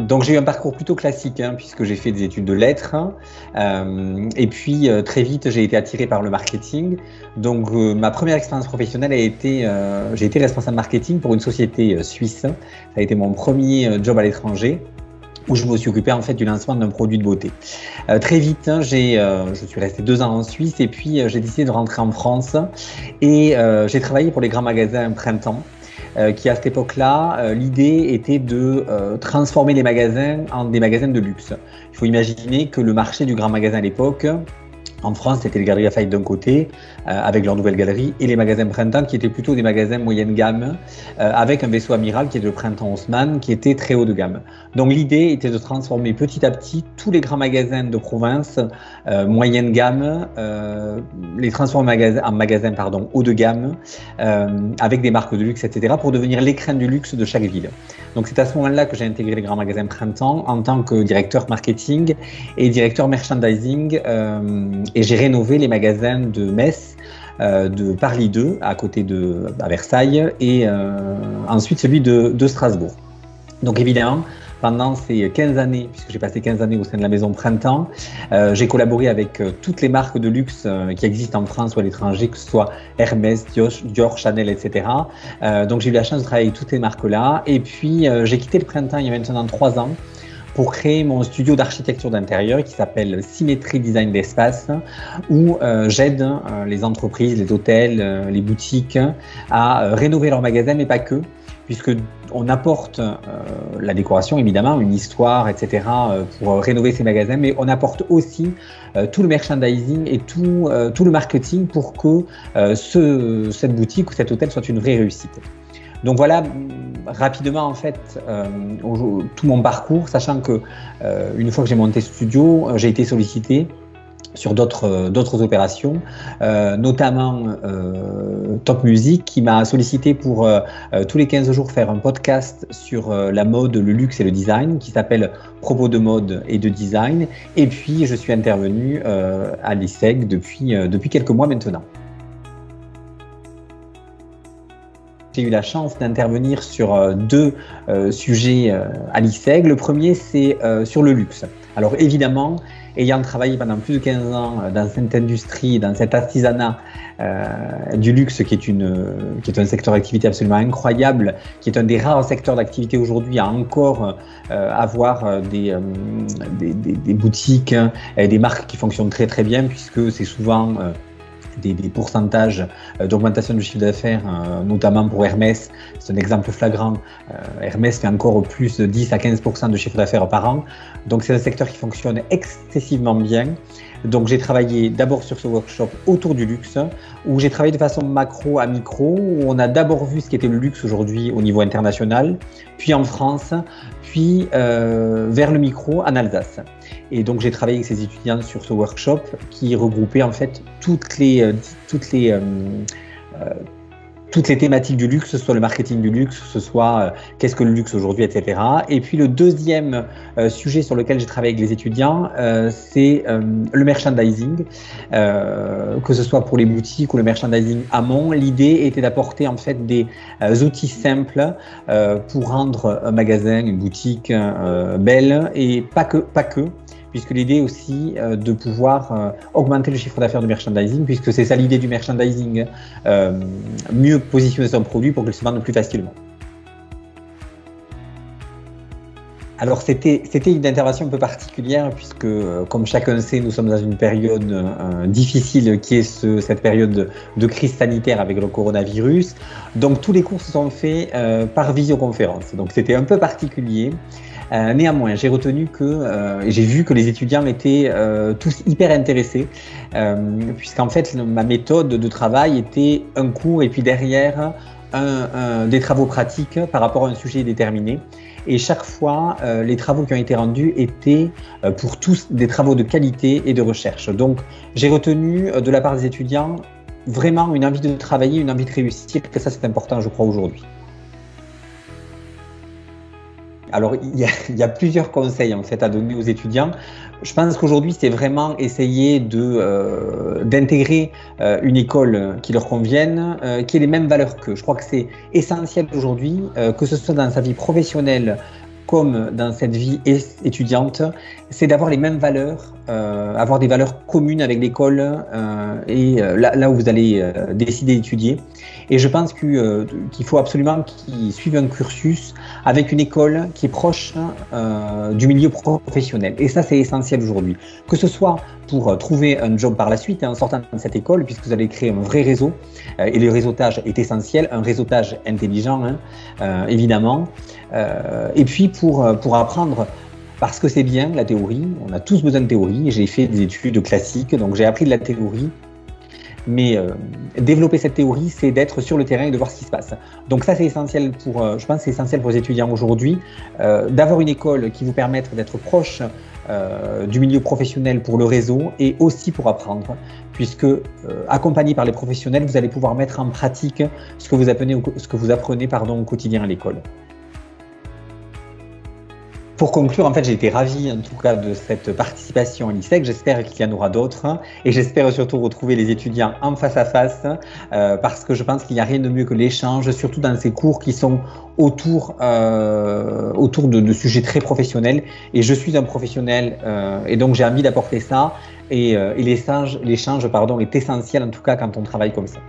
Donc j'ai eu un parcours plutôt classique, hein, puisque j'ai fait des études de lettres, et puis très vite j'ai été attiré par le marketing. Donc ma première expérience professionnelle a été, j'ai été responsable marketing pour une société suisse. Ça a été mon premier job à l'étranger, où je me suis occupé en fait du lancement d'un produit de beauté. Très vite, hein, je suis resté 2 ans en Suisse et puis j'ai décidé de rentrer en France et j'ai travaillé pour les grands magasins Printemps. Qui à cette époque-là, l'idée était de transformer les magasins en des magasins de luxe. Il faut imaginer que le marché du grand magasin à l'époque, en France, c'était les Galeries Lafayette d'un côté, avec leur nouvelle galerie, et les magasins Printemps qui étaient plutôt des magasins moyenne gamme, avec un vaisseau amiral qui est le Printemps Haussmann, qui était très haut de gamme. Donc l'idée était de transformer petit à petit tous les grands magasins de province, moyenne gamme, les transformer en magasins haut de gamme, avec des marques de luxe, etc., pour devenir l'écrin du luxe de chaque ville. Donc c'est à ce moment-là que j'ai intégré les grands magasins Printemps en tant que directeur marketing et directeur merchandising, et j'ai rénové les magasins de Metz, de Paris 2 à Versailles, et ensuite celui de Strasbourg. Donc évidemment, pendant ces 15 années, puisque j'ai passé 15 années au sein de la maison Printemps, j'ai collaboré avec toutes les marques de luxe qui existent en France ou à l'étranger, que ce soit Hermès, Dior, Chanel, etc. Donc j'ai eu la chance de travailler avec toutes ces marques-là. Et puis j'ai quitté le Printemps il y a maintenant 3 ans pour créer mon studio d'architecture d'intérieur qui s'appelle Symétrie Design d'Espace, où j'aide les entreprises, les hôtels, les boutiques à rénover leurs magasins, mais pas que, puisque on apporte la décoration, évidemment, une histoire, etc., pour rénover ces magasins, mais on apporte aussi tout le merchandising et tout le marketing pour que cette boutique ou cet hôtel soit une vraie réussite. Donc voilà, rapidement en fait, tout mon parcours, sachant que une fois que j'ai monté ce studio, j'ai été sollicité sur d'autres opérations, notamment Top Music qui m'a sollicité pour tous les 15 jours faire un podcast sur la mode, le luxe et le design qui s'appelle Propos de mode et de design. Et puis je suis intervenu à l'ISEG depuis quelques mois maintenant. J'ai eu la chance d'intervenir sur 2 sujets à l'ISEG. Le premier, c'est sur le luxe. Alors évidemment, ayant travaillé pendant plus de 15 ans dans cette industrie, dans cet artisanat du luxe qui est un secteur d'activité absolument incroyable, qui est un des rares secteurs d'activité aujourd'hui à encore avoir des boutiques et des marques qui fonctionnent très très bien, puisque c'est souvent des pourcentages d'augmentation du chiffre d'affaires, notamment pour Hermès. C'est un exemple flagrant. Hermès fait encore plus de 10 à 15% de chiffre d'affaires par an. Donc c'est un secteur qui fonctionne excessivement bien. Donc j'ai travaillé d'abord sur ce workshop autour du luxe, où j'ai travaillé de façon macro à micro, où on a d'abord vu ce qu'était le luxe aujourd'hui au niveau international, puis en France, puis vers le micro en Alsace. Et donc j'ai travaillé avec ces étudiants sur ce workshop qui regroupait en fait toutes les thématiques du luxe, que ce soit le marketing du luxe, que ce soit qu'est-ce que le luxe aujourd'hui, etc. Et puis le deuxième sujet sur lequel j'ai travaillé avec les étudiants, c'est le merchandising, que ce soit pour les boutiques ou le merchandising amont. L'idée était d'apporter en fait des outils simples pour rendre un magasin, une boutique belle, et pas que. Puisque l'idée aussi de pouvoir augmenter le chiffre d'affaires du merchandising, puisque c'est ça l'idée du merchandising, mieux positionner son produit pour qu'il se vende plus facilement. Alors c'était une intervention un peu particulière, puisque comme chacun sait, nous sommes dans une période difficile qui est cette période de crise sanitaire avec le coronavirus. Donc tous les cours se sont faits par visioconférence, donc c'était un peu particulier. Néanmoins, j'ai retenu et j'ai vu que les étudiants étaient tous hyper intéressés, puisqu'en fait ma méthode de travail était un cours et puis derrière des travaux pratiques par rapport à un sujet déterminé. Et chaque fois, les travaux qui ont été rendus étaient pour tous des travaux de qualité et de recherche. Donc j'ai retenu de la part des étudiants vraiment une envie de travailler, une envie de réussir, que ça c'est important je crois aujourd'hui. Alors, il y a plusieurs conseils en fait à donner aux étudiants. Je pense qu'aujourd'hui, c'est vraiment essayer d'intégrer une école qui leur convienne, qui ait les mêmes valeurs qu'eux. Je crois que c'est essentiel aujourd'hui, que ce soit dans sa vie professionnelle comme dans cette vie étudiante, c'est d'avoir les mêmes valeurs, avoir des valeurs communes avec l'école là où vous allez décider d'étudier. Et je pense qu'il faut absolument qu'ils suivent un cursus avec une école qui est proche du milieu professionnel. Et ça, c'est essentiel aujourd'hui. Que ce soit pour trouver un job par la suite en sortant de cette école, puisque vous allez créer un vrai réseau, et le réseautage est essentiel, un réseautage intelligent, évidemment. Et puis pour apprendre, parce que c'est bien la théorie, on a tous besoin de théorie, j'ai fait des études classiques, donc j'ai appris de la théorie, mais développer cette théorie, c'est d'être sur le terrain et de voir ce qui se passe. Donc ça, c'est essentiel je pense que c'est essentiel pour les étudiants aujourd'hui, d'avoir une école qui vous permette d'être proche du milieu professionnel pour le réseau et aussi pour apprendre, puisque accompagné par les professionnels, vous allez pouvoir mettre en pratique ce que vous apprenez au quotidien à l'école. Pour conclure, en fait, j'ai été ravi en tout cas de cette participation à l'ISEC. J'espère qu'il y en aura d'autres et j'espère surtout retrouver les étudiants en face à face parce que je pense qu'il n'y a rien de mieux que l'échange, surtout dans ces cours qui sont autour de sujets très professionnels. Et je suis un professionnel et donc j'ai envie d'apporter ça et l'échange est essentiel en tout cas quand on travaille comme ça.